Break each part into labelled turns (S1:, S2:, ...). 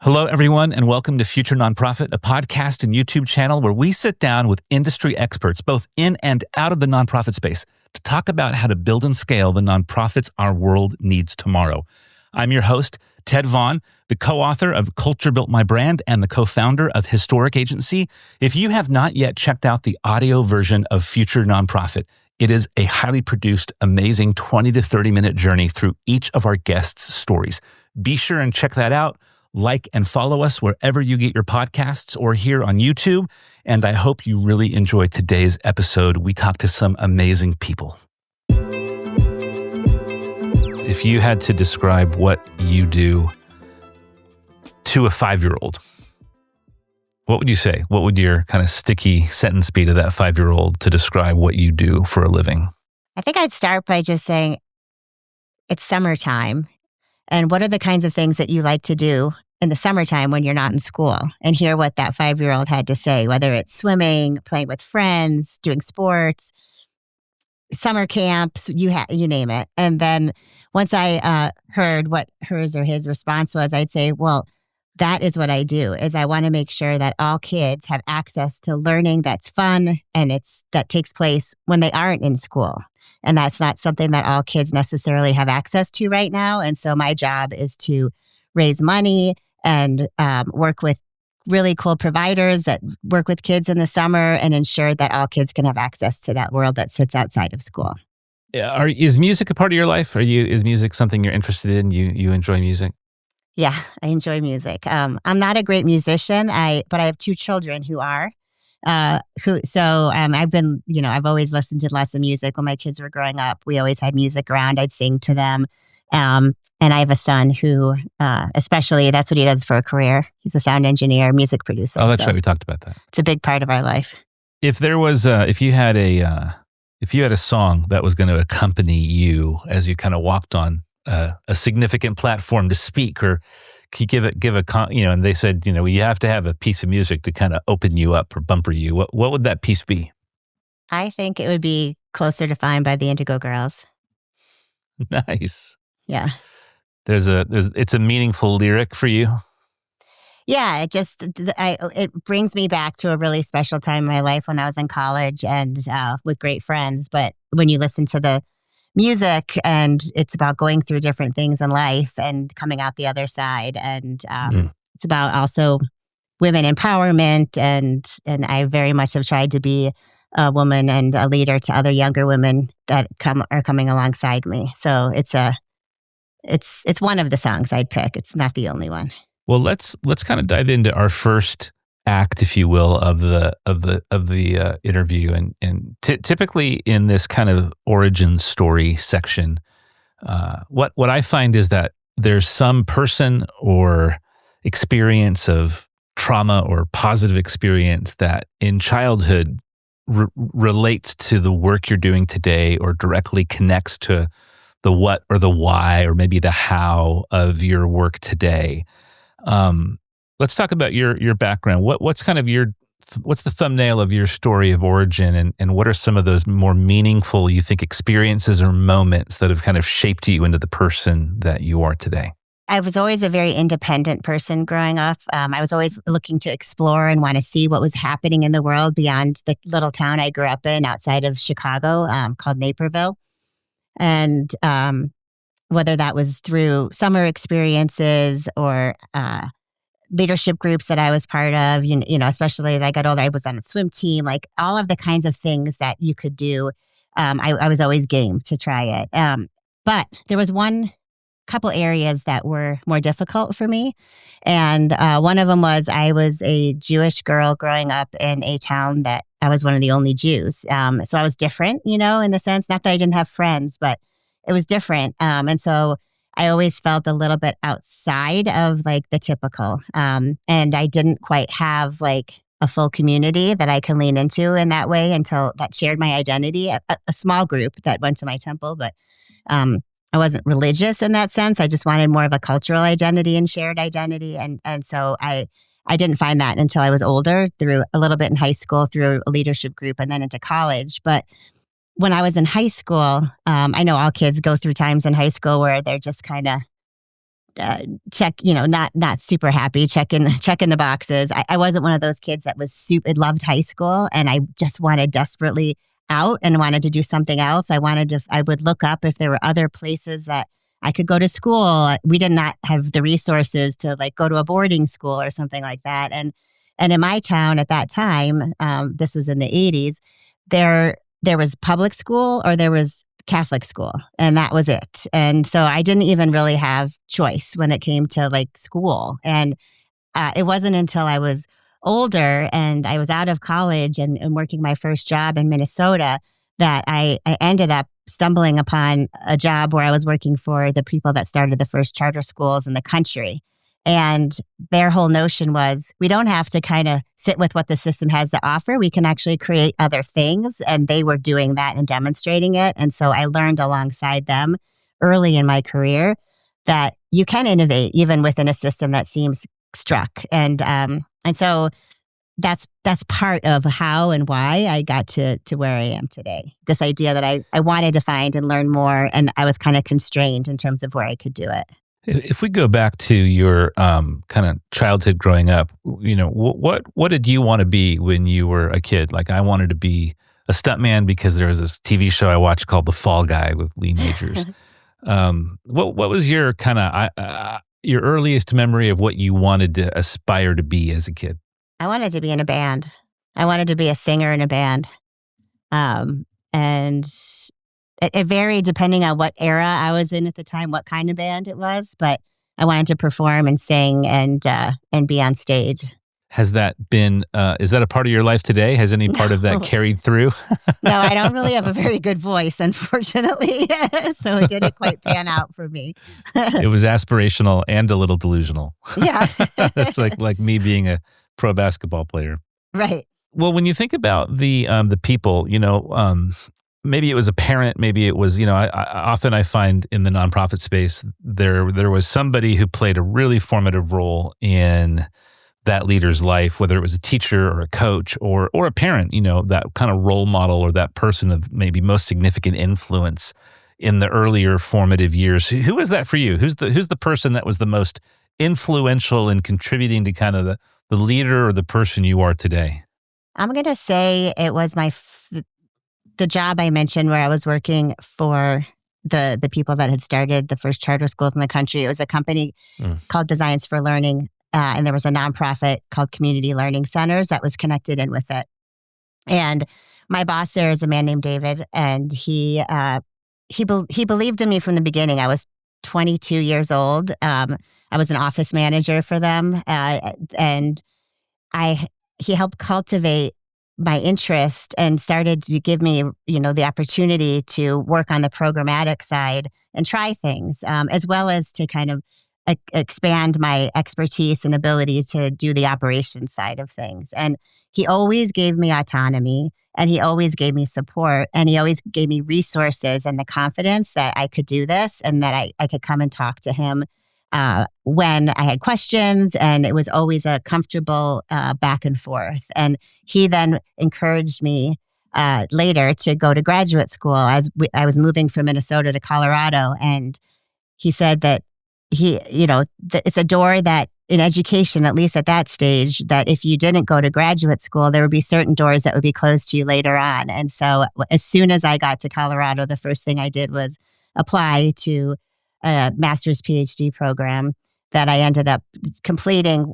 S1: Hello, everyone, and welcome to Future Nonprofit, a podcast and YouTube channel where we sit down with industry experts, both in and out of the nonprofit space, to talk about how to build and scale the nonprofits our world needs tomorrow. I'm your host, Ted Vaughn, the co-author of Culture Built My Brand and the co-founder of Historic Agency. If you have not yet checked out the audio version of Future Nonprofit, it is a highly produced, amazing 20 to 30-minute journey through each of our guests' stories. Be sure and check that out. Like and follow us wherever you get your podcasts or here on YouTube. And I hope you really enjoyed today's episode. We talked to some amazing people. If you had to describe what you do to a 5-year-old, what would you say? What would your kind of sticky sentence be to that 5-year-old to describe what you do for a living?
S2: I think I'd start by just saying it's summertime. And what are the kinds of things that you like to do in the summertime when you're not in school, and hear what that 5-year-old had to say, whether it's swimming, playing with friends, doing sports, summer camps, you name it. And then once I heard what hers or his response was, I'd say, well, that is what I do, is I want to make sure that all kids have access to learning that's fun and that takes place when they aren't in school. And that's not something that all kids necessarily have access to right now. And so my job is to raise money and work with really cool providers that work with kids in the summer and ensure that all kids can have access to that world that sits outside of school.
S1: Is music a part of your life? Is music something you're interested in? You enjoy music?
S2: Yeah, I enjoy music. I'm not a great musician, but I have 2 children who are. I've always listened to lots of music. When my kids were growing up, we always had music around. I'd sing to them. And I have a son who, especially, that's what he does for a career. He's a sound engineer, music producer.
S1: Oh, that's right. We talked about that.
S2: It's a big part of our life.
S1: If there was, if you had a song that was going to accompany you as you kind of walked on a significant platform to speak, or and they said, you have to have a piece of music to kind of open you up or bumper you. What would that piece be?
S2: I think it would be Closer to Fine by the Indigo Girls.
S1: Nice.
S2: Yeah.
S1: It's a meaningful lyric for you.
S2: Yeah, it brings me back to a really special time in my life when I was in college and with great friends. But when you listen to the music, and it's about going through different things in life and coming out the other side, and it's about also women empowerment, and I very much have tried to be a woman and a leader to other younger women that are coming alongside me. So it's one of the songs I'd pick. It's not the only one.
S1: Well, let's kind of dive into our first act, if you will, of the interview, and typically in this kind of origin story section, what I find is that there's some person or experience of trauma or positive experience that in childhood relates to the work you're doing today, or directly connects to the what or the why or maybe the how of your work today. Let's talk about your background. What's the thumbnail of your story of origin, and what are some of those more meaningful, you think, experiences or moments that have kind of shaped you into the person that you are today?
S2: I was always a very independent person growing up. I was always looking to explore and want to see what was happening in the world beyond the little town I grew up in outside of Chicago, called Naperville. And whether that was through summer experiences or leadership groups that I was part of, especially as I got older, I was on a swim team, like all of the kinds of things that you could do. I was always game to try it. But there was one couple areas that were more difficult for me. And one of them was I was a Jewish girl growing up in a town that I was one of the only Jews. So I was different, in the sense, not that I didn't have friends, but it was different. And so I always felt a little bit outside of like the typical. And I didn't quite have like a full community that I can lean into in that way until that shared my identity, a small group that went to my temple, but I wasn't religious in that sense. I just wanted more of a cultural identity and shared identity. And so I didn't find that until I was older, through a little bit in high school, through a leadership group, and then into college. But when I was in high school, I know all kids go through times in high school where they're just kind of check, not super happy, checking the boxes. I wasn't one of those kids that was super loved high school, and I just wanted desperately out and wanted to do something else. I would look up if there were other places that I could go to school. We did not have the resources to like go to a boarding school or something like that. And in my town at that time, this was in the 80s, there was public school or there was Catholic school, and that was it. And so I didn't even really have choice when it came to like school. And it wasn't until I was older and I was out of college and working my first job in Minnesota that I ended up stumbling upon a job where I was working for the people that started the first charter schools in the country. And their whole notion was we don't have to kind of sit with what the system has to offer. We can actually create other things. And they were doing that and demonstrating it. And so I learned alongside them early in my career that you can innovate even within a system that seems struck. And so that's part of how and why I got to where I am today. This idea that I wanted to find and learn more, and I was kind of constrained in terms of where I could do it.
S1: If we go back to your kind of childhood growing up, what did you want to be when you were a kid? Like, I wanted to be a stuntman because there was this TV show I watched called The Fall Guy with Lee Majors. What was your kind of your earliest memory of what you wanted to aspire to be as a kid?
S2: I wanted to be in a band. I wanted to be a singer in a band. And it varied depending on what era I was in at the time, what kind of band it was, but I wanted to perform and sing and be on stage.
S1: Has that been, is that a part of your life today? Has any part of that carried through?
S2: No, I don't really have a very good voice, unfortunately. So it didn't quite pan out for me.
S1: It was aspirational and a little delusional.
S2: Yeah.
S1: That's like me being a pro basketball player.
S2: Right.
S1: Well, when you think about the people, maybe it was a parent, maybe it was, I often find in the nonprofit space, there was somebody who played a really formative role in that leader's life, whether it was a teacher or a coach or a parent, that kind of role model or that person of maybe most significant influence in the earlier formative years. Who was that for you? Who's the person that was the most influential in contributing to kind of the leader or the person you are today?
S2: I'm going to say it was the job I mentioned where I was working for the people that had started the first charter schools in the country. It was a company called Designs for Learning, and there was a nonprofit called Community Learning Centers that was connected in with it. And my boss there is a man named David, and he believed in me from the beginning. I was 22 years old. I was an office manager for them, and he helped cultivate my interest and started to give me, the opportunity to work on the programmatic side and try things, as well as to kind of expand my expertise and ability to do the operations side of things. And he always gave me autonomy, and he always gave me support, and he always gave me resources and the confidence that I could do this and that I could come and talk to him when I had questions, and it was always a comfortable back and forth. And he then encouraged me later to go to graduate school as I was moving from Minnesota to Colorado. And he said that it's a door that in education, at least at that stage, that if you didn't go to graduate school, there would be certain doors that would be closed to you later on. And so as soon as I got to Colorado, the first thing I did was apply to a master's PhD program that I ended up completing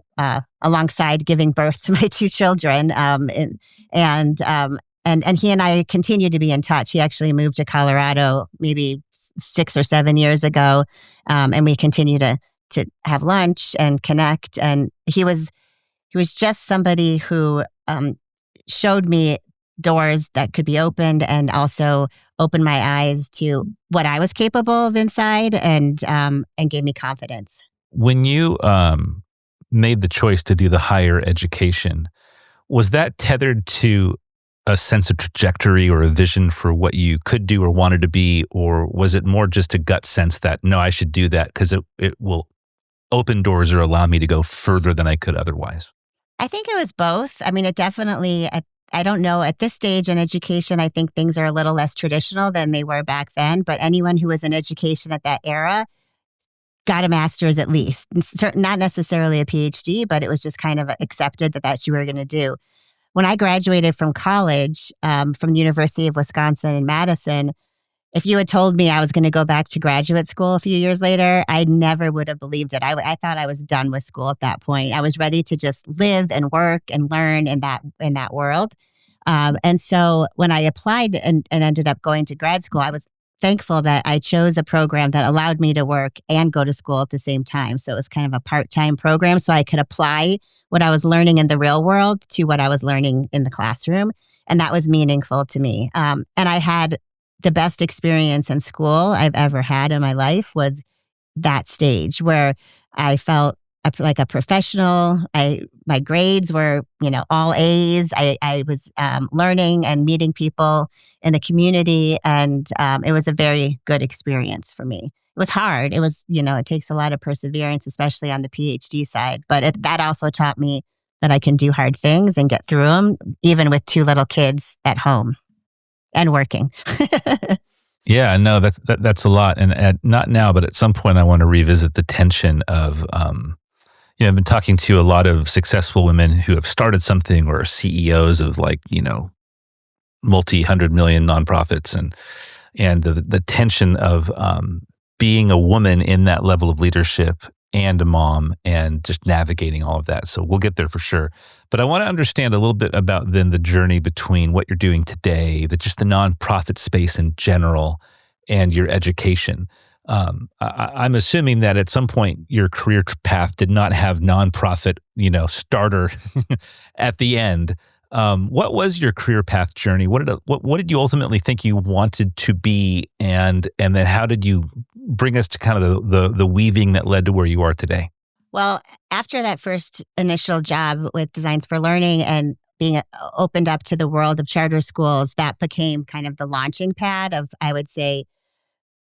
S2: alongside giving birth to my two children. And he and I continue to be in touch. He actually moved to Colorado maybe 6 or 7 years ago, and we continue to have lunch and connect. And he was just somebody who showed me doors that could be opened, and also opened my eyes to what I was capable of inside, and gave me confidence.
S1: When you made the choice to do the higher education, was that tethered to a sense of trajectory or a vision for what you could do or wanted to be, or was it more just a gut sense that, no, I should do that because it will open doors or allow me to go further than I could otherwise?
S2: I think it was both. I mean, it definitely, I don't know, at this stage in education, I think things are a little less traditional than they were back then, but anyone who was in education at that era got a master's at least. Not necessarily a PhD, but it was just kind of accepted that that's what you were going to do. When I graduated from college, from the University of Wisconsin in Madison, if you had told me I was going to go back to graduate school a few years later, I never would have believed it. I thought I was done with school at that point. I was ready to just live and work and learn in that world. And so when I applied and ended up going to grad school, I was thankful that I chose a program that allowed me to work and go to school at the same time. So it was kind of a part-time program, so I could apply what I was learning in the real world to what I was learning in the classroom. And that was meaningful to me. And I had the best experience in school I've ever had in my life was that stage where I felt like a professional. My grades were, all A's. I was learning and meeting people in the community, and it was a very good experience for me. It was hard. It was, it takes a lot of perseverance, especially on the PhD side. But that also taught me that I can do hard things and get through them, even with two little kids at home and working.
S1: Yeah, no, that's a lot. And not now, but at some point I want to revisit the tension of, I've been talking to a lot of successful women who have started something or are CEOs of multi-hundred million nonprofits, and the tension of being a woman in that level of leadership and a mom and just navigating all of that. So we'll get there for sure. But I want to understand a little bit about then the journey between what you're doing today, just the nonprofit space in general, and your education. I'm assuming that at some point your career path did not have nonprofit, starter at the end. What was your career path journey? What did you ultimately think you wanted to be, and then how did you bring us to kind of the weaving that led to where you are today?
S2: Well, after that first initial job with Designs for Learning and being opened up to the world of charter schools, that became kind of the launching pad of, I would say,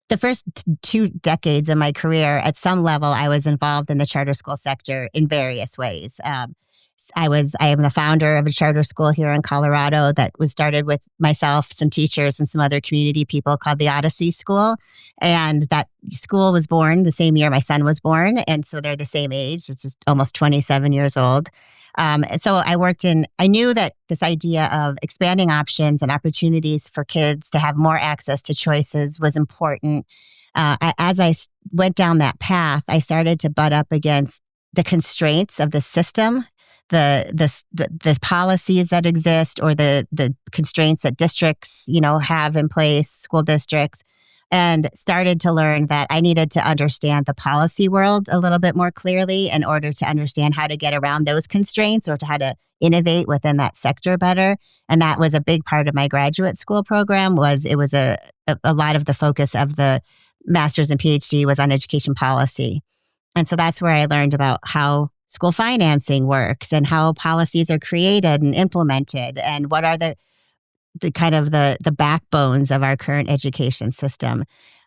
S2: the first 2 decades of my career. At some level, I was involved in the charter school sector in various ways. I am the founder of a charter school here in Colorado that was started with myself, some teachers, and some other community people, called the Odyssey School. And that school was born the same year my son was born. And so they're the same age. It's just almost 27 years old. And so I knew that this idea of expanding options and opportunities for kids to have more access to choices was important. As I went down that path, I started to butt up against the constraints of the system, the policies that exist, or the constraints that districts, have in place, school districts, and started to learn that I needed to understand the policy world a little bit more clearly in order to understand how to get around those constraints or to how to innovate within that sector better. And that was a big part of my graduate school program. It was a lot of the focus of the master's and PhD was on education policy. And so that's where I learned about how school financing works and how policies are created and implemented, and what are the kind of the backbones of our current education system.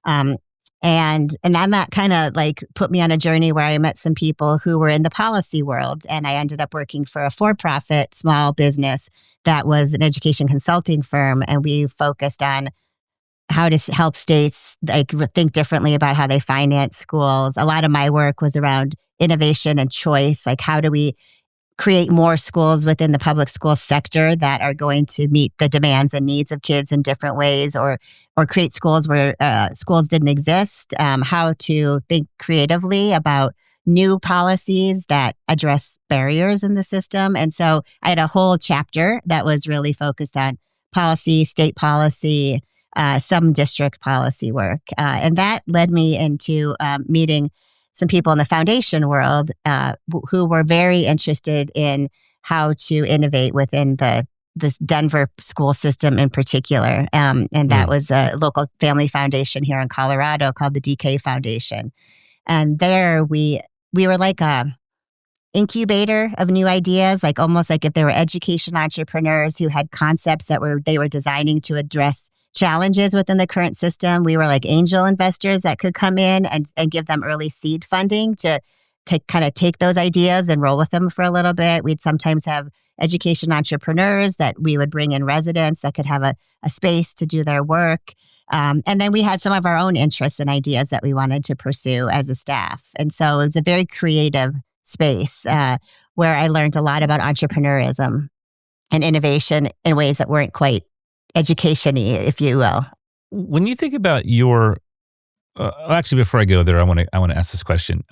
S2: And then that kind of put me on a journey where I met some people who were in the policy world, and I ended up working for a for-profit small business that was an education consulting firm, and we focused on how to help states think differently about how they finance schools. A lot of my work was around innovation and choice, how do we create more schools within the public school sector that are going to meet the demands and needs of kids in different ways, or create schools where schools didn't exist, how to think creatively about new policies that address barriers in the system. And so I had a whole chapter that was really focused on policy, state policy, some district policy work. And that led me into meeting some people in the foundation world who were very interested in how to innovate within this Denver school system in particular. And that was a local family foundation here in Colorado called the DK Foundation. And there we were like a incubator of new ideas, almost like if they were education entrepreneurs who had concepts that they were designing to address challenges within the current system. We were like angel investors that could come in and give them early seed funding to take those ideas and roll with them for a little bit. We'd sometimes have education entrepreneurs that we would bring in residents that could have a space to do their work. And then we had some of our own interests and ideas that we wanted to pursue as a staff. And so it was a very creative space where I learned a lot about entrepreneurism and innovation in ways that weren't quite education-y, if you will.
S1: When you think about your actually, before I go there, I want to ask this question.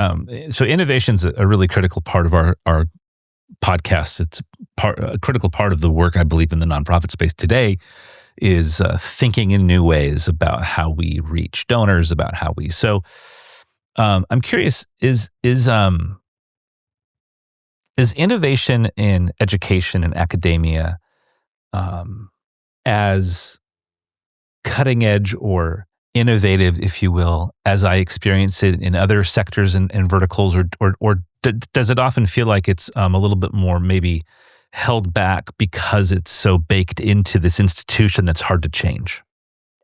S1: So innovation's a really critical part of our podcast. It's a critical part of the work I believe in the nonprofit space today is thinking in new ways about how we reach donors, about how we. So I'm curious: is innovation in education and academia as cutting edge or innovative, if you will, as I experience it in other sectors and verticals, or does it often feel like it's a little bit more maybe held back because it's so baked into this institution that's hard to change?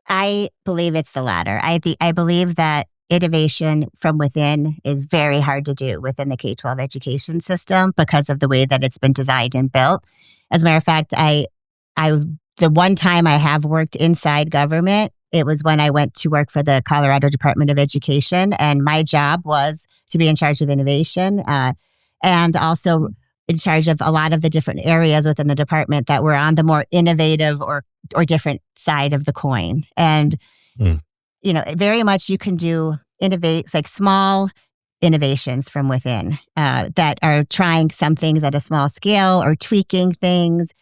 S2: I believe it's the latter. I believe that innovation from within is very hard to do within the K-12 education system because of the way that it's been designed and built. As a matter of fact, the one time I have worked inside government, it was when I went to work for the Colorado Department of Education, and my job was to be in charge of innovation and also in charge of a lot of the different areas within the department that were on the more innovative or different side of the coin. And very much you can do innovate, like small innovations from within that are trying some things at a small scale or tweaking things.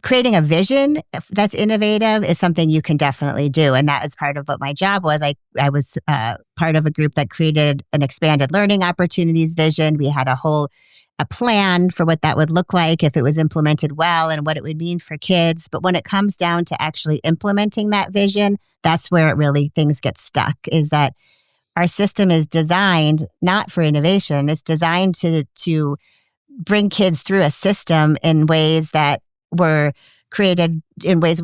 S2: Creating a vision that's innovative is something you can definitely do. And that is part of what my job was. I was part of a group that created an expanded learning opportunities vision. We had a plan for what that would look like if it was implemented well and what it would mean for kids. But when it comes down to actually implementing that vision, that's where it really things get stuck, is that our system is designed not for innovation. It's designed to bring kids through a system in ways that were created in ways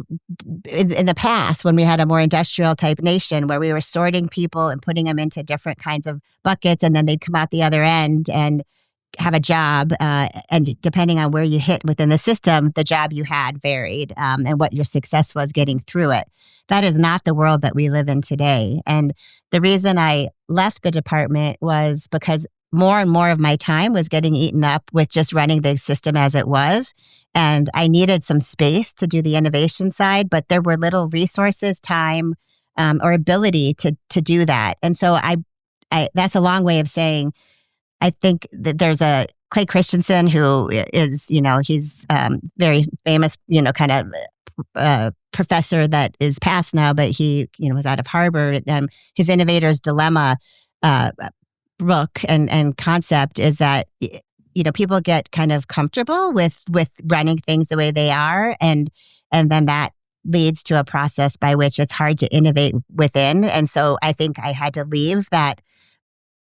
S2: in the past when we had a more industrial type nation where we were sorting people and putting them into different kinds of buckets, and then they'd come out the other end and have a job. And depending on where you hit within the system, the job you had varied and what your success was getting through it. That is not the world that we live in today. And the reason I left the department was because more and more of my time was getting eaten up with just running the system as it was. And I needed some space to do the innovation side, but there were little resources, time, or ability to do that. And so I that's a long way of saying, I think that there's a Clay Christensen who is, he's very famous, kind of professor that is past now, but he, was out of Harvard. His Innovator's Dilemma book and concept is that people get kind of comfortable with running things the way they are, and then that leads to a process by which it's hard to innovate within. And so I think I had to leave that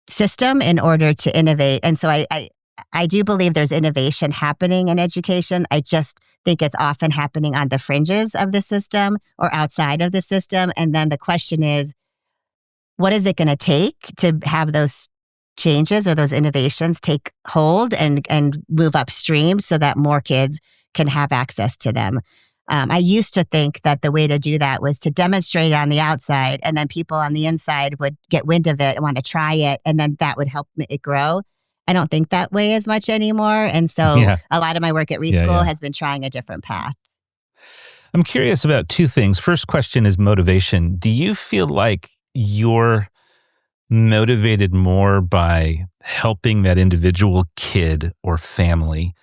S2: system in order to innovate. And so I do believe there's innovation happening in education. I just think it's often happening on the fringes of the system or outside of the system. And then the question is, what is it going to take to have those changes or those innovations take hold and move upstream so that more kids can have access to them? I used to think that the way to do that was to demonstrate it on the outside, and then people on the inside would get wind of it and want to try it, and then that would help it grow. I don't think that way as much anymore. And so a lot of my work at RESCHOOL has been trying a different path.
S1: I'm curious about two things. First question is motivation. Do you feel like you're motivated more by helping that individual kid or family,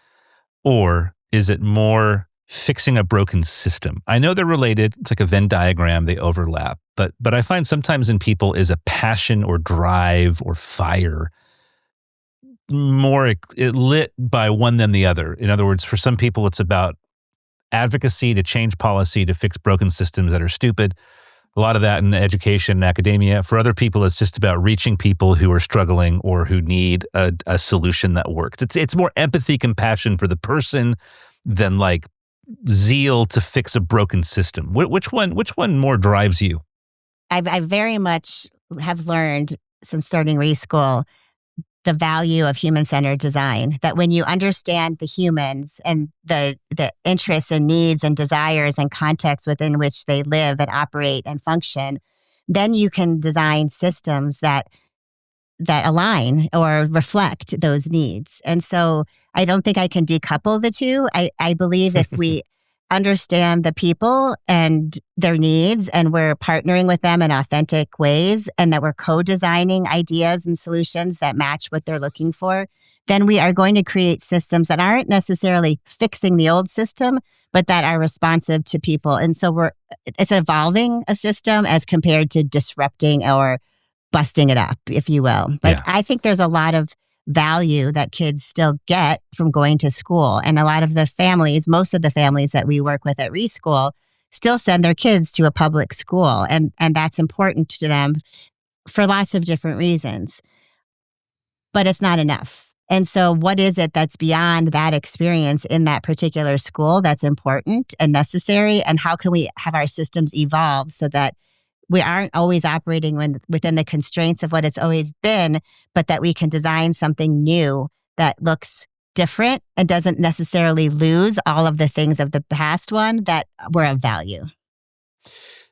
S1: or is it more fixing a broken system? I know they're related. It's like a Venn diagram. They overlap. But I find sometimes in people is a passion or drive or fire more lit by one than the other. In other words, for some people, it's about advocacy to change policy to fix broken systems that are stupid. A lot of that in education and academia. For other people, it's just about reaching people who are struggling or who need a solution that works. It's more empathy, compassion for the person than like zeal to fix a broken system. Which one more drives you?
S2: I very much have learned since starting RESCHOOL, the value of human-centered design, that when you understand the humans and the interests and needs and desires and contexts within which they live and operate and function, then you can design systems that align or reflect those needs. And so I don't think I can decouple the two. I believe if we understand the people and their needs and we're partnering with them in authentic ways and that we're co-designing ideas and solutions that match what they're looking for, then we are going to create systems that aren't necessarily fixing the old system, but that are responsive to people. And so it's evolving a system as compared to disrupting or busting it up, if you will. Like,
S1: Yeah.
S2: I think there's a lot of value that kids still get from going to school. And a lot of the families, most of the families that we work with at RESCHOOL, still send their kids to a public school. And that's important to them for lots of different reasons. But it's not enough. And so what is it that's beyond that experience in that particular school that's important and necessary? And how can we have our systems evolve so that we aren't always operating within the constraints of what it's always been, but that we can design something new that looks different and doesn't necessarily lose all of the things of the past one that were of value.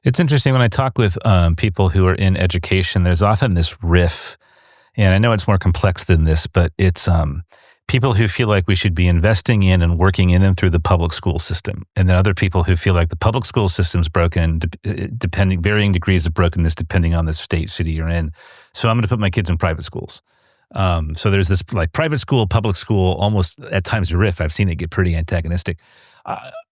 S1: It's interesting when I talk with people who are in education, there's often this riff, and I know it's more complex than this, but it's people who feel like we should be investing in and working in and through the public school system. And then other people who feel like the public school system's broken, depending, varying degrees of brokenness depending on the state, city you're in. So I'm going to put my kids in private schools. So there's this like private school, public school, almost at times a riff. I've seen it get pretty antagonistic.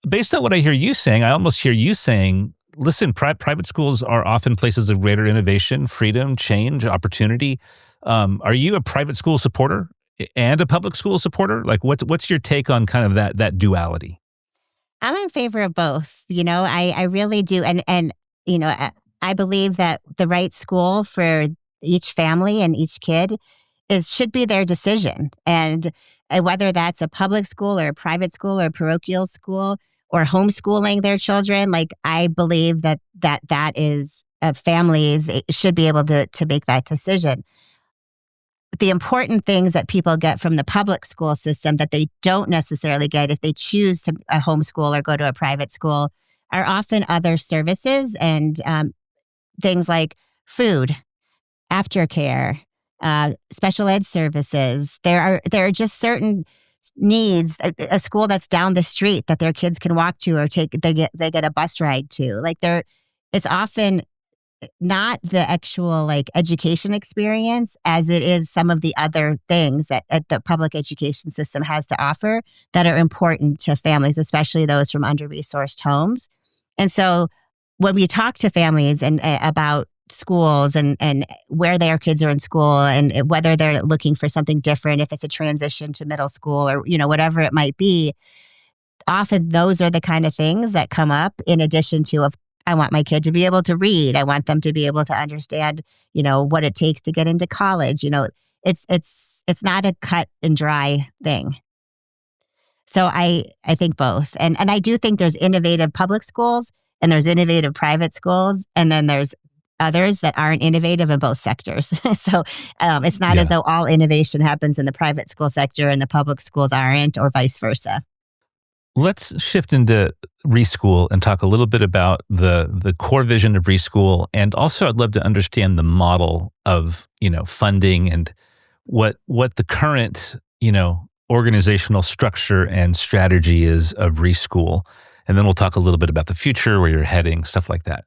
S1: Based on what I hear you saying, I almost hear you saying, listen, private schools are often places of greater innovation, freedom, change, opportunity. Are you a private school supporter and a public school supporter? Like, what's your take on kind of that duality?
S2: I'm in favor of both. I really do. And I believe that the right school for each family and each kid should be their decision. And whether that's a public school or a private school or a parochial school or homeschooling their children, like, I believe that is families should be able to make that decision. The important things that people get from the public school system that they don't necessarily get if they choose to homeschool or go to a private school are often other services and things like food, aftercare, special ed services. There are just certain needs. A school that's down the street that their kids can walk to or they get a bus ride to. Like, it's often not the actual like education experience as it is some of the other things that the public education system has to offer that are important to families, especially those from under-resourced homes. And so when we talk to families and about schools and where their kids are in school and whether they're looking for something different, if it's a transition to middle school or whatever it might be, often those are the kind of things that come up in addition to I want my kid to be able to read. I want them to be able to understand, what it takes to get into college. It's not a cut and dry thing. So I think both. And I do think there's innovative public schools and there's innovative private schools. And then there's others that aren't innovative in both sectors. So it's not as though all innovation happens in the private school sector and the public schools aren't, or vice versa.
S1: Let's shift into RESCHOOL and talk a little bit about the core vision of RESCHOOL. And also I'd love to understand the model of, funding and what the current, organizational structure and strategy is of RESCHOOL. And then we'll talk a little bit about the future, where you're heading, stuff like that.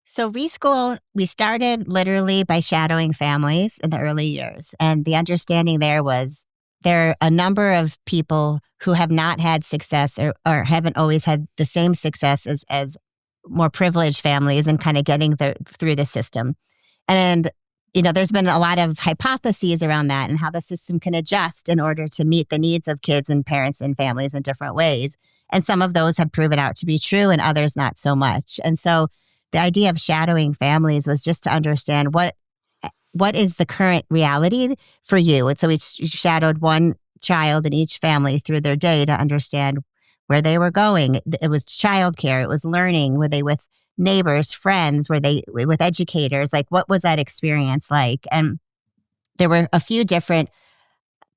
S2: So RESCHOOL, we started literally by shadowing families in the early years. And the understanding there was there are a number of people who have not had success or haven't always had the same success as more privileged families and kind of getting through the system. And, there's been a lot of hypotheses around that and how the system can adjust in order to meet the needs of kids and parents and families in different ways. And some of those have proven out to be true and others not so much. And so the idea of shadowing families was just to understand what is the current reality for you. And so we shadowed one child in each family through their day to understand where they were going. It was childcare. It was learning. Were they with neighbors, friends? Were they with educators? Like, what was that experience like? And There were a few different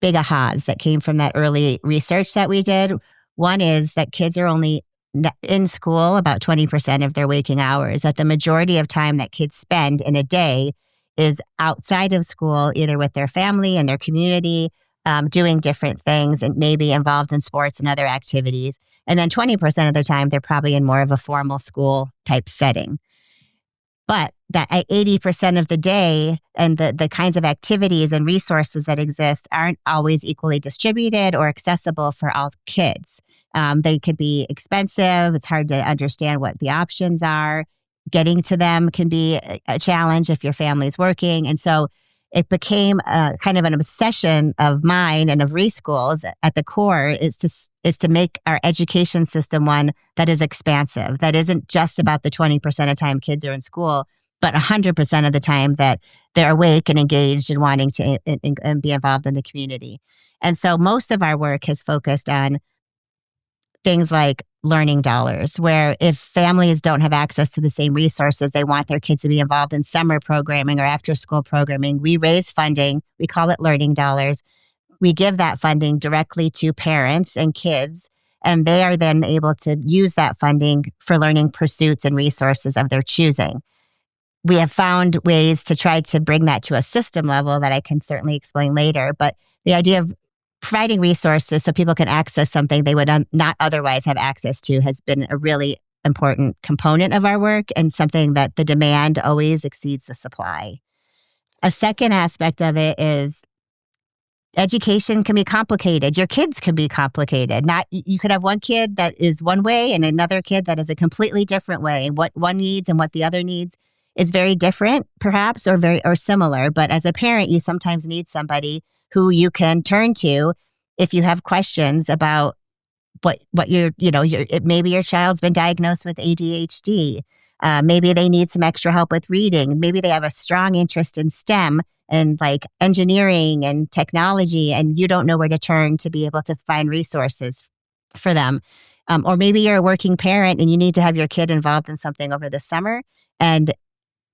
S2: big ahas that came from that early research that we did. One is that kids are only in school about 20% of their waking hours, that the majority of time that kids spend in a day is outside of school, either with their family and their community, doing different things and maybe involved in sports and other activities. And then 20% of their time, they're probably in more of a formal school type setting. But that 80% of the day and the kinds of activities and resources that exist aren't always equally distributed or accessible for all kids. They could be expensive. It's hard to understand what the options are. Getting to them can be a challenge if your family's working. And so it became kind of an obsession of mine and of RESCHOOL's at the core is to make our education system one that is expansive, that isn't just about the 20% of time kids are in school, but 100% of the time that they're awake and engaged and wanting to and be involved in the community. And so most of our work has focused on things like learning dollars, where if families don't have access to the same resources, they want their kids to be involved in summer programming or after school programming. We raise funding. We call it learning dollars. We give that funding directly to parents and kids, and they are then able to use that funding for learning pursuits and resources of their choosing. We have found ways to try to bring that to a system level that I can certainly explain later. But the idea of providing resources so people can access something they would not otherwise have access to has been a really important component of our work and something that the demand always exceeds the supply. A second aspect of it is education can be complicated. Your kids can be complicated. You could have one kid that is one way and another kid that is a completely different way. And what one needs and what the other needs is very different, perhaps, or similar. But as a parent, you sometimes need somebody who you can turn to if you have questions about maybe your child's been diagnosed with ADHD. Maybe they need some extra help with reading. Maybe they have a strong interest in STEM and like engineering and technology, and you don't know where to turn to be able to find resources for them. Or maybe you're a working parent and you need to have your kid involved in something over the summer, and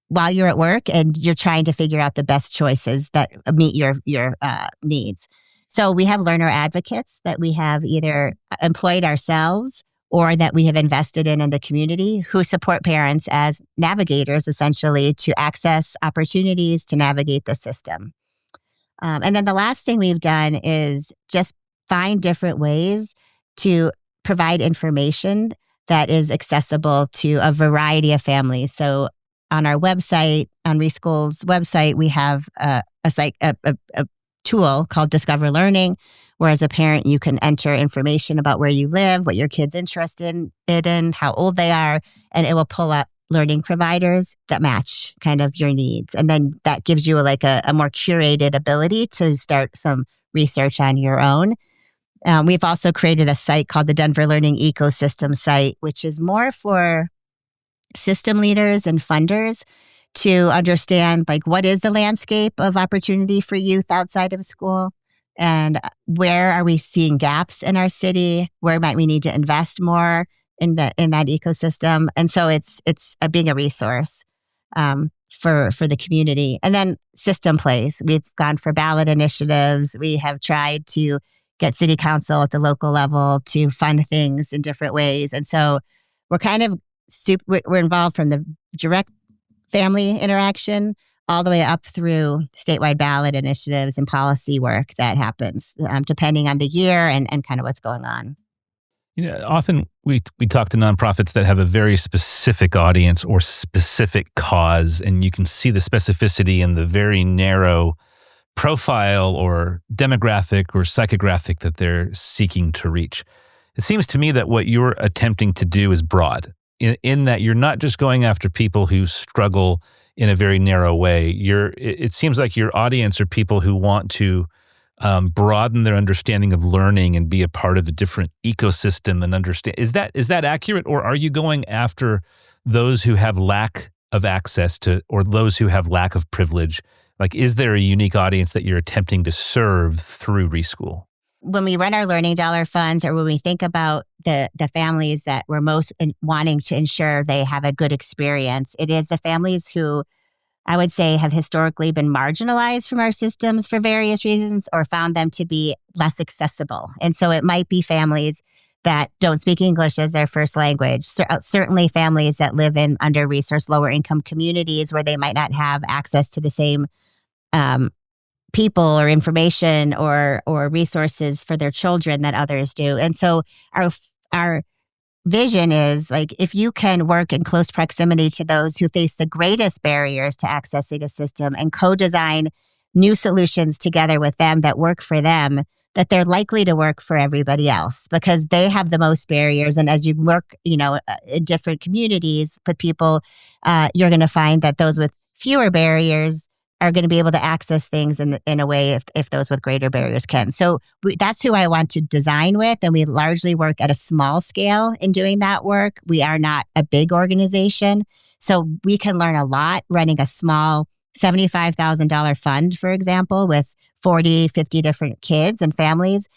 S2: while you're at work and you're trying to figure out the best choices that meet your needs. So we have learner advocates that we have either employed ourselves or that we have invested in the community who support parents as navigators, essentially, to access opportunities to navigate the system. And then the last thing we've done is just find different ways to provide information that is accessible to a variety of families. So on our website, on RESCHOOL's website, we have a tool called Discover Learning, where as a parent, you can enter information about where you live, what your kid's interested in, how old they are, and it will pull up learning providers that match kind of your needs. And then that gives you a more curated ability to start some research on your own. We've also created a site called the Denver Learning Ecosystem site, which is more for system leaders and funders to understand what is the landscape of opportunity for youth outside of school, and where are we seeing gaps in our city, where might we need to invest more in that ecosystem. And so it's being a resource for the community. And then system plays. We've gone for ballot initiatives. We have tried to get city council at the local level to fund things in different ways. And so we're kind of we're involved from the direct family interaction all the way up through statewide ballot initiatives and policy work that happens depending on the year and kind of what's going on.
S1: Often we talk to nonprofits that have a very specific audience or specific cause, and you can see the specificity in the very narrow profile or demographic or psychographic that they're seeking to reach. It seems to me that what you're attempting to do is broad. In that you're not just going after people who struggle in a very narrow way. It seems like your audience are people who want to broaden their understanding of learning and be a part of the different ecosystem and understand. Is that accurate, or are you going after those who have lack of access to, or those who have lack of privilege? Is there a unique audience that you're attempting to serve through RESCHOOL?
S2: When we run our learning dollar funds, or when we think about the families that we're most wanting to ensure they have a good experience, it is the families who I would say, have historically been marginalized from our systems for various reasons or found them to be less accessible. And so it might be families that don't speak English as their first language, certainly families that live in under-resourced, lower-income communities where they might not have access to the same um, people or information or resources for their children that others do. And so our vision is like, if you can work in close proximity to those who face the greatest barriers to accessing a system and co-design new solutions together with them that work for them, that they're likely to work for everybody else because they have the most barriers. And as you work, in different communities with people, you're going to find that those with fewer barriers are going to be able to access things in a way if those with greater barriers can. So that's who I want to design with. And we largely work at a small scale in doing that work. We are not a big organization. So we can learn a lot running a small $75,000 fund, for example, with 40, 50 different kids and families,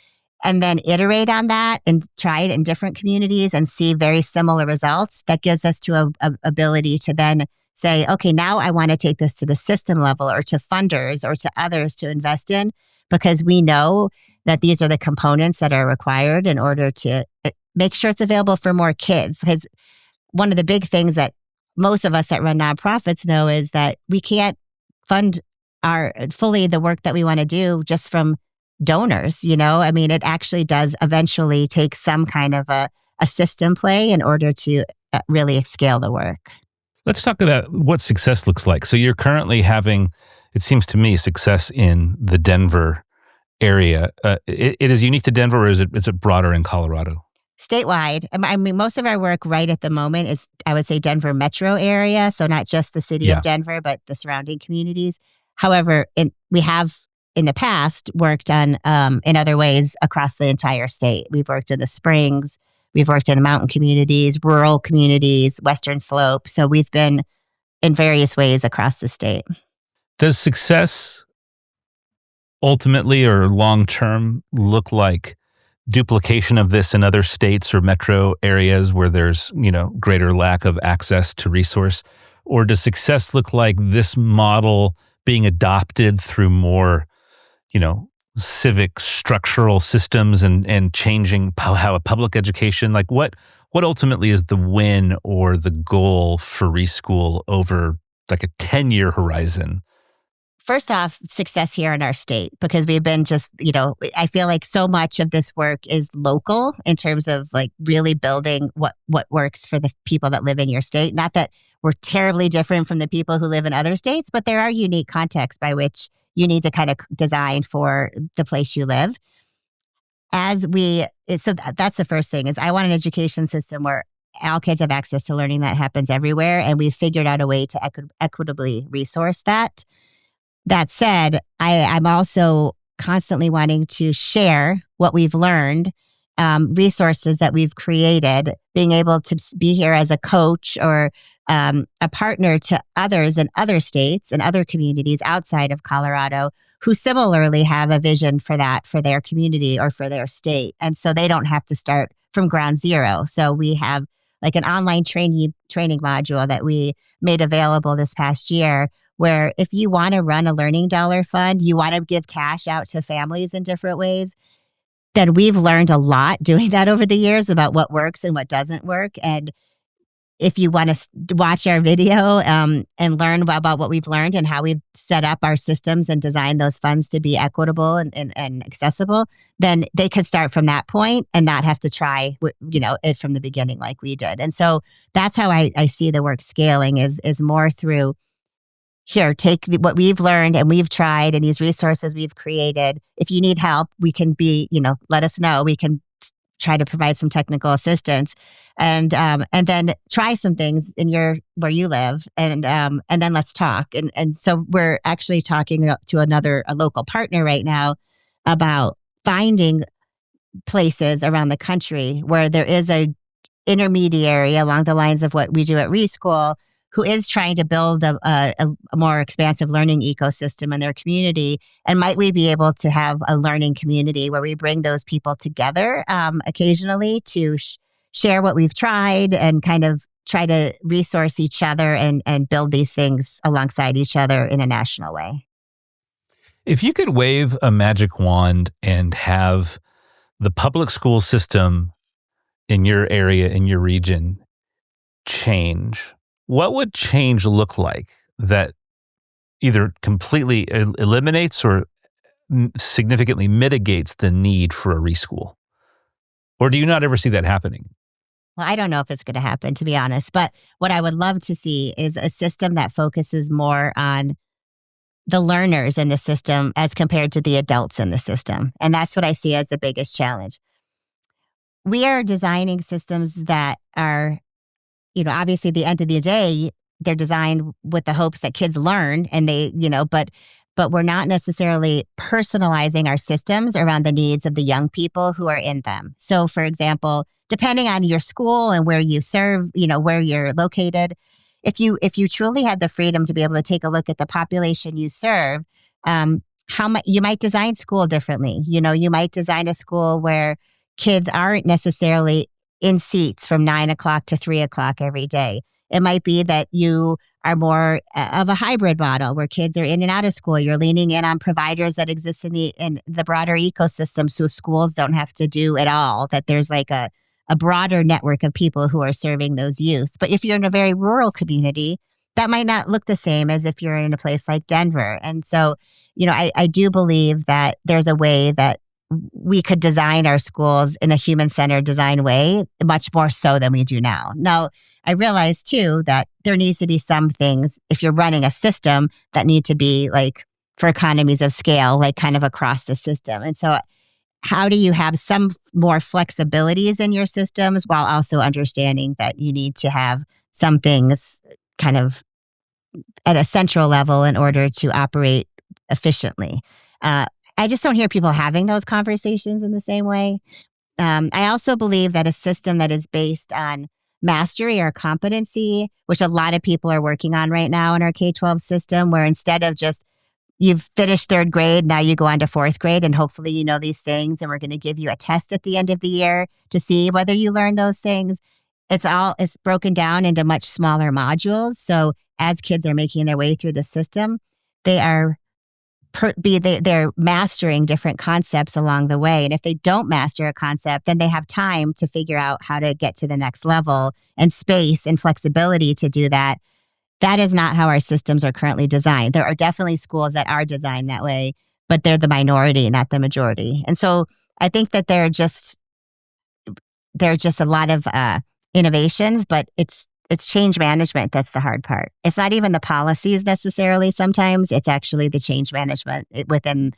S2: and then iterate on that and try it in different communities and see very similar results. That gives us to a ability to then say, okay, now I want to take this to the system level or to funders or to others to invest in, because we know that these are the components that are required in order to make sure it's available for more kids. Because one of the big things that most of us that run nonprofits know is that we can't fund fully the work that we want to do just from donors. I mean, it actually does eventually take some kind of a system play in order to really scale the work.
S1: Let's talk about what success looks like. So you're currently having, it seems to me, success in the Denver area. It is unique to Denver, or is it broader in Colorado?
S2: Statewide. I mean, most of our work right at the moment is, I would say, Denver metro area. So not just the city of Denver, but the surrounding communities. However, we have in the past worked on in other ways across the entire state. We've worked in the Springs. We've worked in mountain communities, rural communities, Western Slope. So we've been in various ways across the state.
S1: Does success ultimately or long-term look like duplication of this in other states or metro areas where there's, greater lack of access to resource? Or does success look like this model being adopted through more, civic structural systems and changing how a public education, like what ultimately is the win or the goal for RESCHOOL over like a 10-year horizon?
S2: First off, success here in our state, because we've been I feel like so much of this work is local in terms of like really building what works for the people that live in your state. Not that we're terribly different from the people who live in other states, but there are unique contexts by which you need to kind of design for the place you live. So that's the first thing is I want an education system where all kids have access to learning that happens everywhere. And we've figured out a way to equitably resource that. That said, I'm also constantly wanting to share what we've learned, resources that we've created, being able to be here as a coach or a partner to others in other states and other communities outside of Colorado who similarly have a vision for that for their community or for their state. And so they don't have to start from ground zero. So we have like an online training module that we made available this past year, where if you want to run a learning dollar fund, you want to give cash out to families in different ways, then we've learned a lot doing that over the years about what works and what doesn't work. And if you want to watch our video and learn about what we've learned and how we've set up our systems and designed those funds to be equitable and accessible, then they could start from that point and not have to try, it from the beginning like we did. And so that's how I see the work scaling is more through, here, take what we've learned and we've tried and these resources we've created. If you need help, we can let us know. We can try to provide some technical assistance and then try some things where you live and then let's talk. And so we're actually talking to a local partner right now about finding places around the country where there is a intermediary along the lines of what we do at RESCHOOL who is trying to build a more expansive learning ecosystem in their community. And might we be able to have a learning community where we bring those people together occasionally to share what we've tried and kind of try to resource each other and build these things alongside each other in a national way.
S1: If you could wave a magic wand and have the public school system in your area, in your region, change, what would change look like that either completely eliminates or significantly mitigates the need for a reschool? Or do you not ever see that happening?
S2: Well, I don't know if it's going to happen, to be honest. But what I would love to see is a system that focuses more on the learners in the system as compared to the adults in the system. And that's what I see as the biggest challenge. We are designing systems that are, obviously at the end of the day, they're designed with the hopes that kids learn and but we're not necessarily personalizing our systems around the needs of the young people who are in them. So for example, depending on your school and where you serve, where you're located, if you truly had the freedom to be able to take a look at the population you serve, you might design school differently. You might design a school where kids aren't necessarily in seats from 9 o'clock to 3 o'clock every day. It might be that you are more of a hybrid model where kids are in and out of school. You're leaning in on providers that exist in the broader ecosystem, so schools don't have to do it all, that there's like a broader network of people who are serving those youth. But if you're in a very rural community, that might not look the same as if you're in a place like Denver. And so, I do believe that there's a way that we could design our schools in a human-centered design way, much more so than we do now. Now, I realize too that there needs to be some things, if you're running a system, that need to be like for economies of scale, like kind of across the system. And so how do you have some more flexibilities in your systems while also understanding that you need to have some things kind of at a central level in order to operate efficiently? I just don't hear people having those conversations in the same way. I also believe that a system that is based on mastery or competency, which a lot of people are working on right now in our K-12 system, where instead of just you've finished third grade, now you go on to fourth grade, and hopefully you know these things, and we're going to give you a test at the end of the year to see whether you learn those things. It's broken down into much smaller modules. So as kids are making their way through the system, they are they're mastering different concepts along the way. And if they don't master a concept, then they have time to figure out how to get to the next level and space and flexibility to do that. That is not how our systems are currently designed. There are definitely schools that are designed that way, but they're the minority, not the majority. And so I think that there are just a lot of innovations, but it's change management that's the hard part. It's not even the policies necessarily sometimes. It's actually the change management within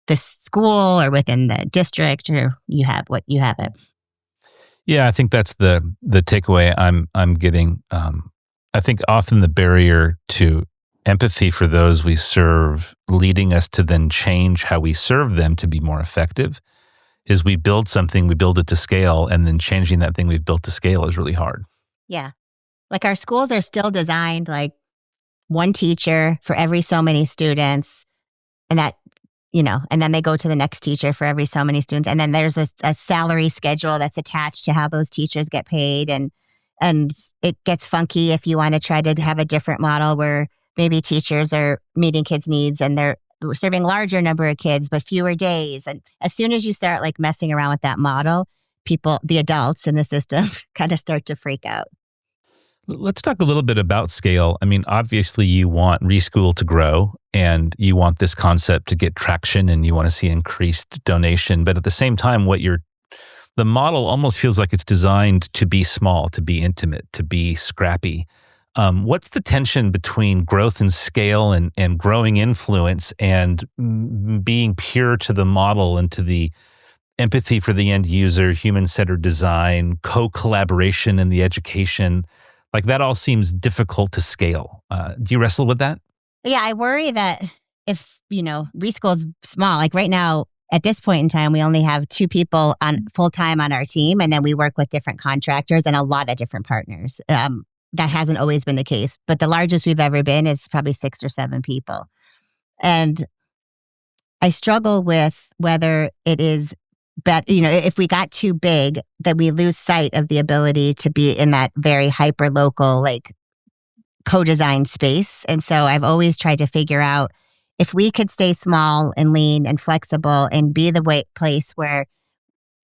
S2: the school or within the district, or you have it.
S1: Yeah, I think that's the takeaway I'm getting. I think often the barrier to empathy for those we serve, leading us to then change how we serve them to be more effective, is we build something, we build it to scale, and then changing that thing we've built to scale is really hard.
S2: Yeah. Like our schools are still designed like one teacher for every so many students, and that, and then they go to the next teacher for every so many students. And then there's a salary schedule that's attached to how those teachers get paid. And it gets funky if you want to try to have a different model where maybe teachers are meeting kids' needs and they're serving larger number of kids, but fewer days. And as soon as you start like messing around with that model, the adults in the system kind of start to freak out.
S1: Let's talk a little bit about scale. I mean, obviously you want RESCHOOL to grow and you want this concept to get traction and you want to see increased donation. But at the same time, the model almost feels like it's designed to be small, to be intimate, to be scrappy. What's the tension between growth and scale and growing influence and being pure to the model and to the empathy for the end user, human-centered design, co-collaboration in the education? Like that all seems difficult to scale. Do you wrestle with that?
S2: Yeah, I worry that if, RESCHOOL is small, like right now, at this point in time, we only have 2 people on full-time on our team, and then we work with different contractors and a lot of different partners. That hasn't always been the case, but the largest we've ever been is probably 6 or 7 people. And I struggle with whether it is if we got too big, that we lose sight of the ability to be in that very hyper local, like co-design space. And so I've always tried to figure out if we could stay small and lean and flexible and be the place where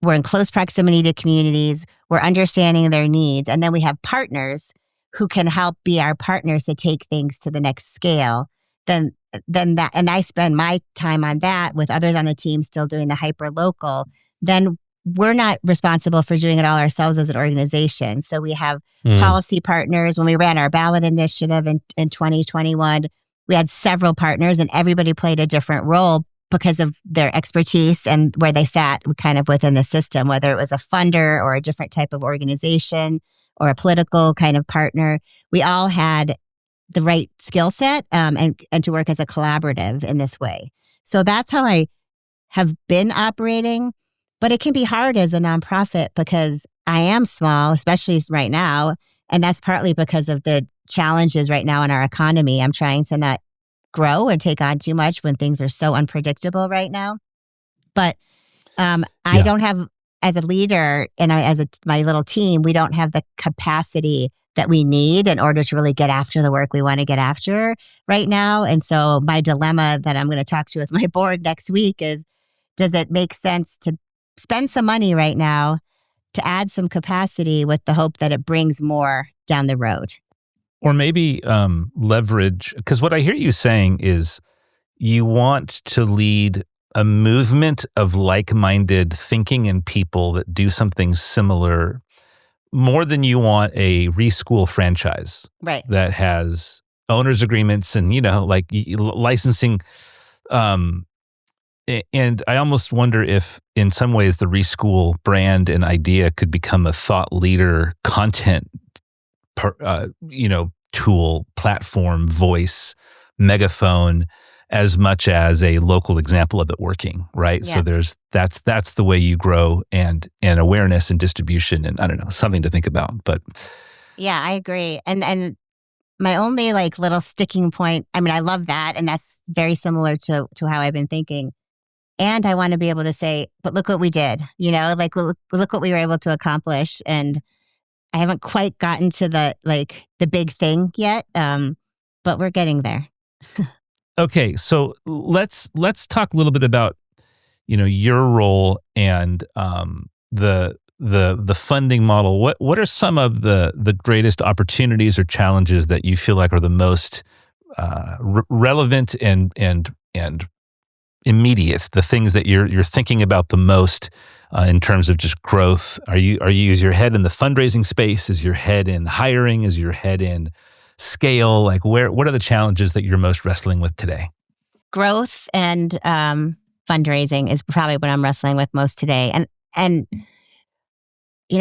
S2: we're in close proximity to communities, we're understanding their needs, and then we have partners who can help be our partners to take things to the next scale, then that, and I spend my time on that with others on the team still doing the hyper local, then we're not responsible for doing it all ourselves as an organization. So we have policy partners. When we ran our ballot initiative in 2021, we had several partners and everybody played a different role because of their expertise and where they sat kind of within the system, whether it was a funder or a different type of organization or a political kind of partner. We all had the right skill set and to work as a collaborative in this way. So that's how I have been operating. But it can be hard as a nonprofit because I am small, especially right now. And that's partly because of the challenges right now in our economy. I'm trying to not grow and take on too much when things are so unpredictable right now. But I don't have, as a leader and my little team, we don't have the capacity that we need in order to really get after the work we want to get after right now. And so my dilemma that I'm going to talk to with my board next week is, does it make sense to spend some money right now to add some capacity with the hope that it brings more down the road?
S1: Or maybe leverage, because what I hear you saying is you want to lead a movement of like-minded thinking and people that do something similar more than you want a RESCHOOL franchise,
S2: right?
S1: That has owners agreements and, like licensing. And I almost wonder if in some ways the RESCHOOL brand and idea could become a thought leader content tool, platform, voice, megaphone, as much as a local example of it working, right?
S2: Yeah.
S1: So that's the way you grow and awareness and distribution, and I don't know, something to think about. But
S2: yeah, I agree. And my only little sticking point, I mean, I love that, and that's very similar to how I've been thinking. And I want to be able to say, but look what we did, look what we were able to accomplish. And I haven't quite gotten to the big thing yet, but we're getting there.
S1: Okay, so let's talk a little bit about your role and the funding model. What are some of the greatest opportunities or challenges that you feel like are the most relevant and immediate? The things that you're thinking about the most in terms of just growth. Is your head in the fundraising space? Is your head in hiring? Is your head in scale? What are the challenges that you're most wrestling with today?
S2: Growth and fundraising is probably what I'm wrestling with most today. And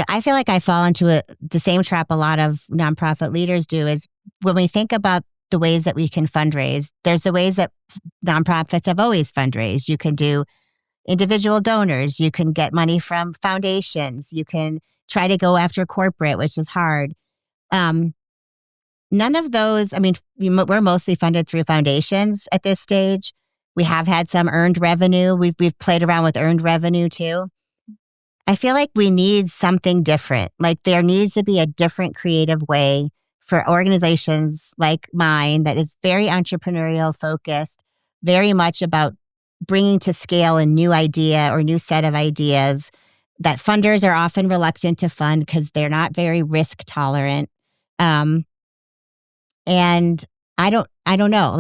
S2: I feel like I fall into the same trap a lot of nonprofit leaders do, is when we think about the ways that we can fundraise, there's the ways that nonprofits have always fundraised. You can do individual donors. You can get money from foundations. You can try to go after corporate, which is hard. None of those, I mean, we're mostly funded through foundations at this stage. We have had some earned revenue. We've played around with earned revenue too. I feel like we need something different. There needs to be a different creative way for organizations like mine that is very entrepreneurial focused, very much about bringing to scale a new idea or new set of ideas that funders are often reluctant to fund because they're not very risk tolerant. And I don't know,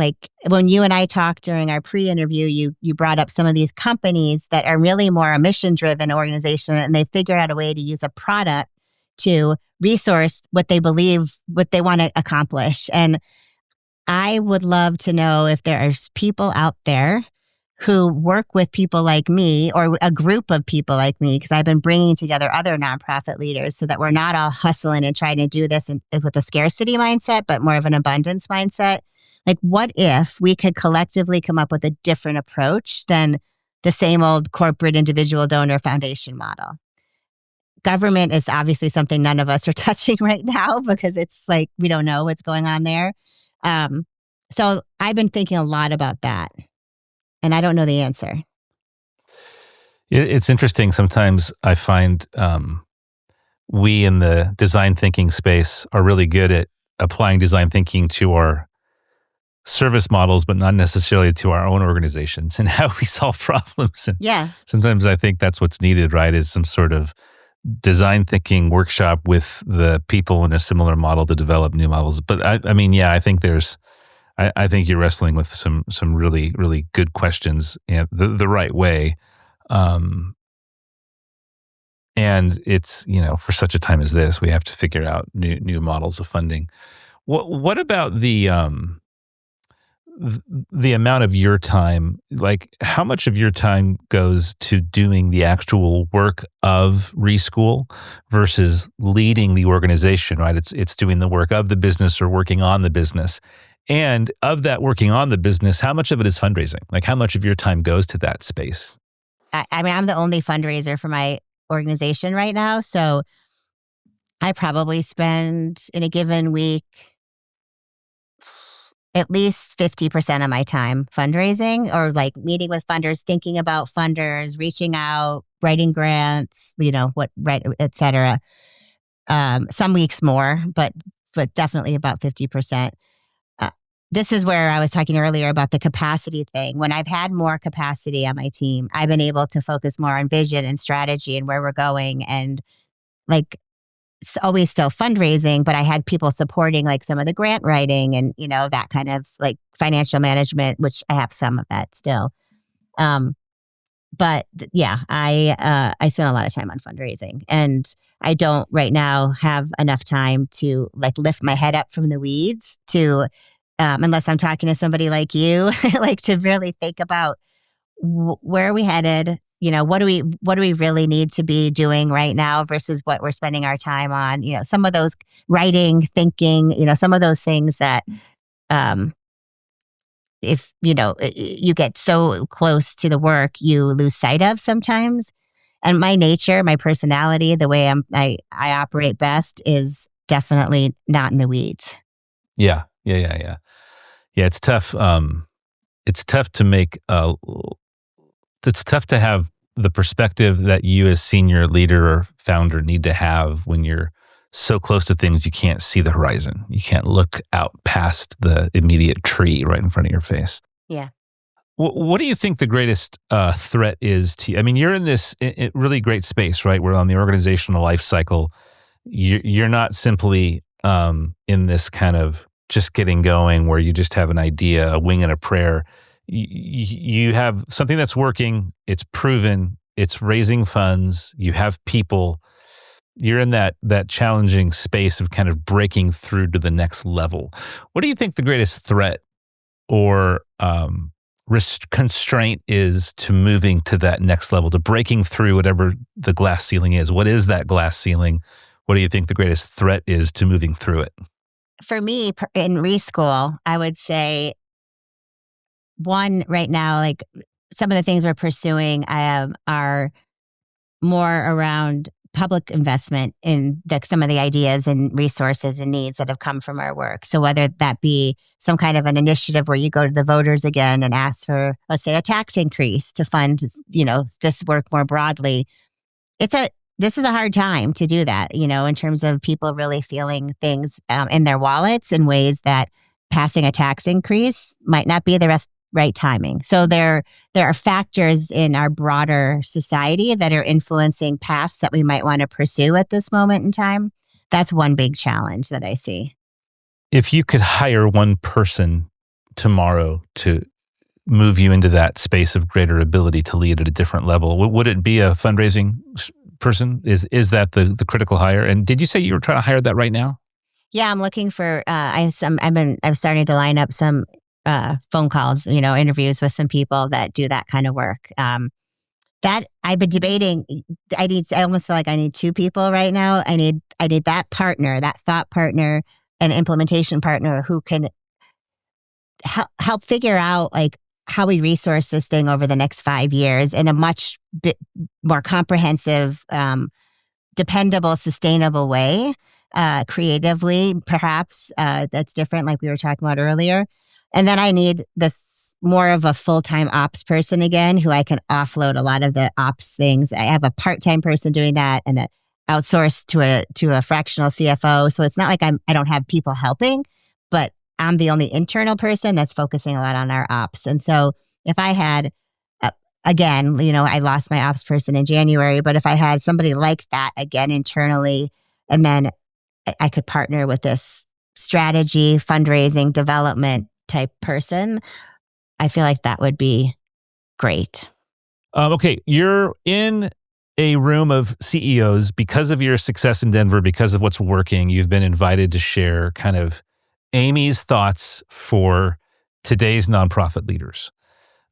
S2: when you and I talked during our pre-interview, you brought up some of these companies that are really more a mission-driven organization, and they figured out a way to use a product to resource what they believe, what they want to accomplish. And I would love to know if there are people out there who work with people like me or a group of people like me, because I've been bringing together other nonprofit leaders so that we're not all hustling and trying to do this with a scarcity mindset, but more of an abundance mindset. What if we could collectively come up with a different approach than the same old corporate individual donor foundation model? Government is obviously something none of us are touching right now because it's we don't know what's going on there. So I've been thinking a lot about that. And I don't know the answer.
S1: It's interesting. Sometimes I find we in the design thinking space are really good at applying design thinking to our service models, but not necessarily to our own organizations and how we solve problems. And
S2: Yeah.
S1: sometimes I think that's what's needed, right? Is some sort of design thinking workshop with the people in a similar model to develop new models. But I mean, yeah, I think I think you're wrestling with some really, really good questions and the right way. Um, and it's, for such a time as this, we have to figure out new models of funding. What about the amount of your time, like how much of your time goes to doing the actual work of Reschool versus leading the organization, right? It's doing the work of the business or working on the business. And of that working on the business, how much of it is fundraising? Like how much of your time goes to that space?
S2: I mean, I'm the only fundraiser for my organization right now. So I probably spend in a given week at least 50% of my time fundraising or like meeting with funders, thinking about funders, reaching out, writing grants, et cetera. Some weeks more, but definitely about 50%. Uh, this is where I was talking earlier about the capacity thing. When I've had more capacity on my team, I've been able to focus more on vision and strategy and where we're going and like always still fundraising, but I had people supporting like some of the grant writing and, that kind of like financial management, which I have some of that still. Yeah, I spend a lot of time on fundraising and I don't right now have enough time to like lift my head up from the weeds to, unless I'm talking to somebody like you, like to really think about where are we headed? What do we really need to be doing right now versus what we're spending our time on? Some of those writing, thinking, some of those things that, if, you get so close to the work, you lose sight of sometimes. And my nature, my personality, the way I operate best is definitely not in the weeds.
S1: Yeah. Yeah. Yeah. It's tough. It's tough to make it's tough to have the perspective that you as senior leader or founder need to have when you're so close to things you can't see the horizon. You can't look out past the immediate tree right in front of your face.
S2: Yeah.
S1: What do you think the greatest threat is to you? I mean, you're in this really great space, right? We're on the organizational life cycle. You're not simply in this kind of just getting going where you just have an idea, a wing and a prayer. You have something that's working, it's proven, it's raising funds, you have people, you're in that challenging space of kind of breaking through to the next level. What do you think the greatest threat or constraint is to moving to that next level, to breaking through whatever the glass ceiling is? What is that glass ceiling? What do you think the greatest threat is to moving through it?
S2: For me, in Reschool, I would say one right now, like some of the things we're pursuing are more around public investment in some of the ideas and resources and needs that have come from our work. So whether that be some kind of an initiative where you go to the voters again and ask for, let's say, a tax increase to fund, this work more broadly, this is a hard time to do that, in terms of people really feeling things in their wallets in ways that passing a tax increase might not be the right timing. So there are factors in our broader society that are influencing paths that we might want to pursue at this moment in time. That's one big challenge that I see.
S1: If you could hire one person tomorrow to move you into that space of greater ability to lead at a different level, would it be a fundraising person? Is that the critical hire? And did you say you were trying to hire that right now?
S2: Yeah, I'm looking for. I'm starting to line up some phone calls, interviews with some people that do that kind of work. That I've been debating. I almost feel like I need two people right now. I need that partner, that thought partner, and implementation partner who can help figure out like how we resource this thing over the next 5 years in a much bit more comprehensive, dependable, sustainable way, creatively, perhaps that's different, like we were talking about earlier. And then I need this more of a full-time ops person again, who I can offload a lot of the ops things. I have a part-time person doing that and outsourced to a fractional CFO. So it's not like I don't have people helping, but I'm the only internal person that's focusing a lot on our ops. And so if I had, again, I lost my ops person in January, but if I had somebody like that again internally, and then I could partner with this strategy, fundraising, development type person, I feel like that would be great.
S1: Okay, you're in a room of CEOs because of your success in Denver, because of what's working. You've been invited to share kind of Amy's thoughts for today's nonprofit leaders.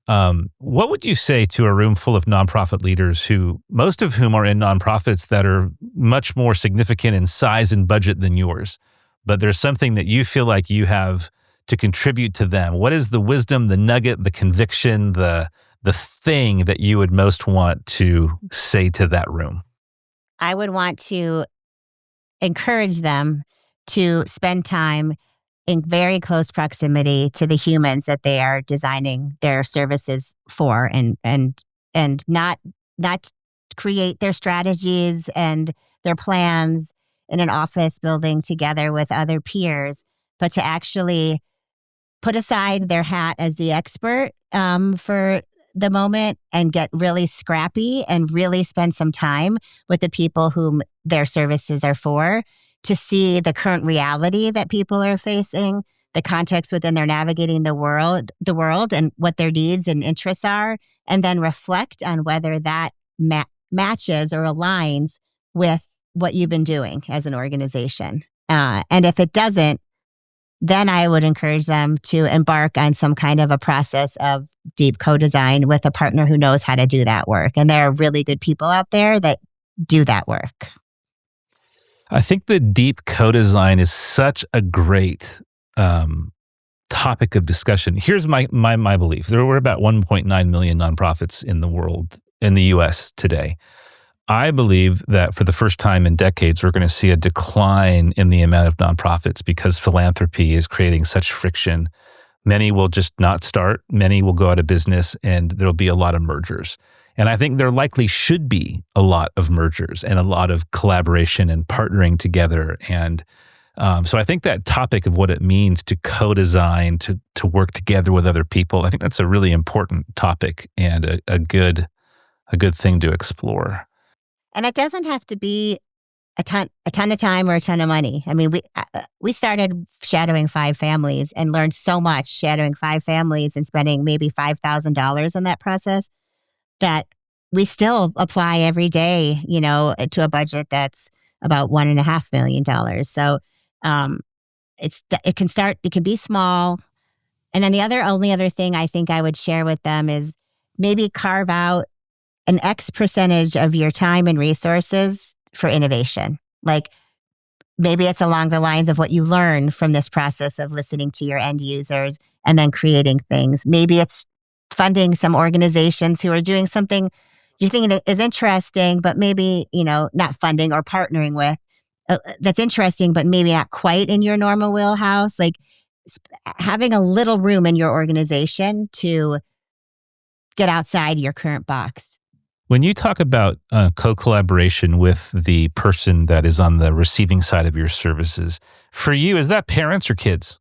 S1: What would you say to a room full of nonprofit leaders who, most of whom are in nonprofits that are much more significant in size and budget than yours, but there's something that you feel like you have to contribute to them? What is the wisdom, the nugget, the conviction, the thing that you would most want to say to that room?
S2: I would want to encourage them to spend time in very close proximity to the humans that they are designing their services for, and not create their strategies and their plans in an office building together with other peers, but to actually put aside their hat as the expert for the moment and get really scrappy and really spend some time with the people whom their services are for, to see the current reality that people are facing, the context within they're navigating the world and what their needs and interests are, and then reflect on whether that matches or aligns with what you've been doing as an organization. And if it doesn't, then I would encourage them to embark on some kind of a process of deep co-design with a partner who knows how to do that work. And there are really good people out there that do that work.
S1: I think the deep co-design is such a great topic of discussion. Here's my belief. There were about 1.9 million nonprofits in the world, in the US today. I believe that for the first time in decades, we're going to see a decline in the amount of nonprofits because philanthropy is creating such friction. Many will just not start. Many will go out of business, and there'll be a lot of mergers. And I think there likely should be a lot of mergers and a lot of collaboration and partnering together. And so I think that topic of what it means to co-design, to work together with other people, I think that's a really important topic and a good thing to explore.
S2: And it doesn't have to be a ton of time or a ton of money. I mean, we started shadowing 5 families and learned so much shadowing 5 families and spending maybe $5,000 in that process that we still apply every day, to a budget that's about $1.5 million. So it can be small. And then the only other thing I think I would share with them is maybe carve out an X percentage of your time and resources for innovation. Like maybe it's along the lines of what you learn from this process of listening to your end users and then creating things. Maybe it's funding some organizations who are doing something you're thinking is interesting, but maybe, not funding or partnering with that's interesting, but maybe not quite in your normal wheelhouse. Like having a little room in your organization to get outside your current box.
S1: When you talk about co-collaboration with the person that is on the receiving side of your services, for you, is that parents or kids?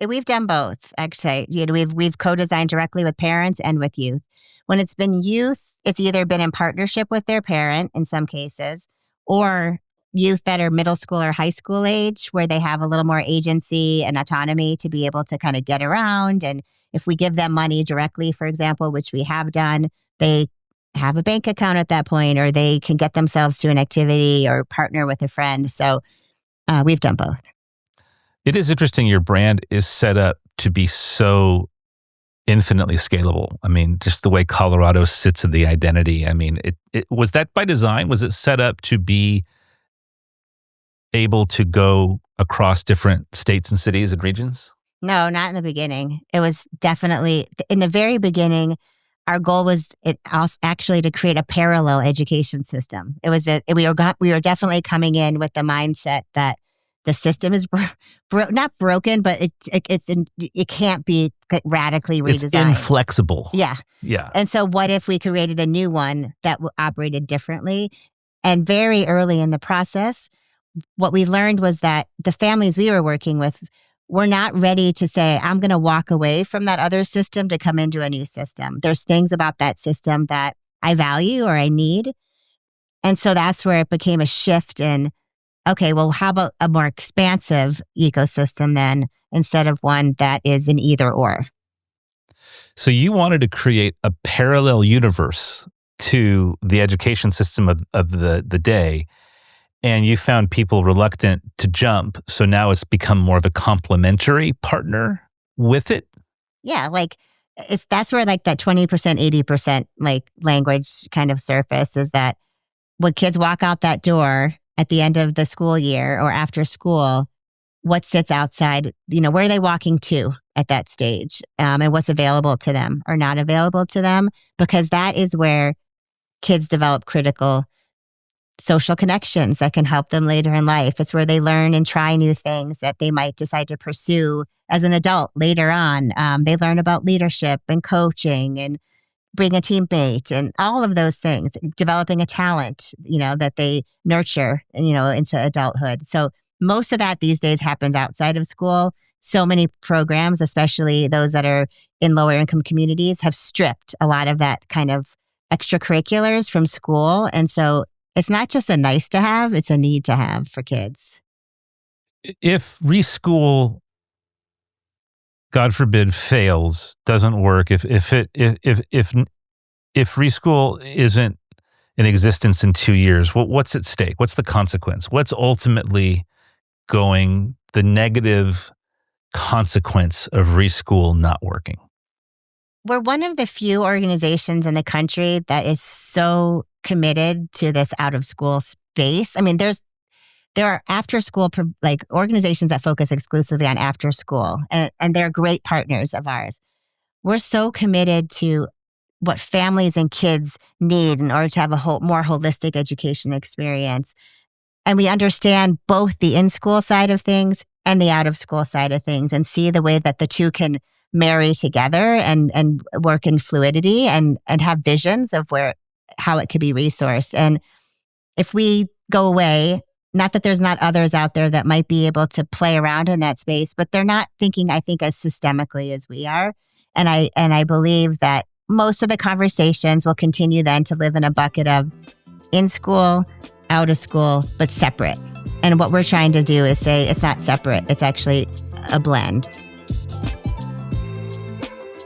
S2: We've done both, actually. We've co-designed directly with parents and with youth. When it's been youth, it's either been in partnership with their parent in some cases, or youth that are middle school or high school age, where they have a little more agency and autonomy to be able to kind of get around. And if we give them money directly, for example, which we have done, they have a bank account at that point, or they can get themselves to an activity or partner with a friend. So we've done both.
S1: It is interesting. Your brand is set up to be so infinitely scalable. I mean, just the way Colorado sits in the identity. I mean, it was that by design? Was it set up to be able to go across different states and cities and regions?
S2: No, not in the beginning. It was definitely in the very beginning. Our goal was actually to create a parallel education system. It was that we were definitely coming in with the mindset that the system is not broken, but it can't be radically redesigned.
S1: It's inflexible.
S2: Yeah.
S1: Yeah.
S2: And so what if we created a new one that operated differently? And very early in the process, what we learned was that the families we were working with were not ready to say, I'm going to walk away from that other system to come into a new system. There's things about that system that I value or I need. And so that's where it became a shift in, okay, well, how about a more expansive ecosystem then, instead of one that is an either or?
S1: So you wanted to create a parallel universe to the education system of the day, and you found people reluctant to jump. So now it's become more of a complementary partner with it.
S2: Yeah, like that's where like that 20%, 80% like language kind of surface is that when kids walk out that door at the end of the school year or after school, what sits outside, where are they walking to at that stage, and what's available to them or not available to them, because that is where kids develop critical social connections that can help them later in life. It's where they learn and try new things that they might decide to pursue as an adult later on. They learn about leadership and coaching and bring a teammate and all of those things, developing a talent, that they nurture, into adulthood. So most of that these days happens outside of school. So many programs, especially those that are in lower income communities, have stripped a lot of that kind of extracurriculars from school. And so it's not just a nice to have, it's a need to have for kids.
S1: If RESCHOOL, God forbid, fails, doesn't work, if RESCHOOL isn't in existence in 2 years, what's at stake? What's the consequence? What's ultimately going the negative consequence of RESCHOOL not working?
S2: We're one of the few organizations in the country that is so committed to this out of school space. I mean, there are after school like organizations that focus exclusively on after school, and they're great partners of ours. We're so committed to what families and kids need in order to have a more holistic education experience. And we understand both the in-school side of things and the out-of-school side of things, and see the way that the two can marry together and work in fluidity and have visions of how it could be resourced. And if we go away, not that there's not others out there that might be able to play around in that space, but they're not thinking, I think, as systemically as we are. And I believe that most of the conversations will continue then to live in a bucket of in school, out of school, but separate. And what we're trying to do is say it's not separate, it's actually a blend.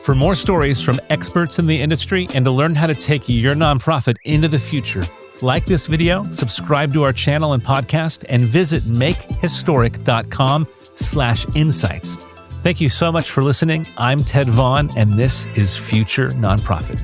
S1: For more stories from experts in the industry and to learn how to take your nonprofit into the future, like this video, subscribe to our channel and podcast, and visit makehistoric.com/insights. Thank you so much for listening. I'm Ted Vaughn, and this is Future Nonprofit.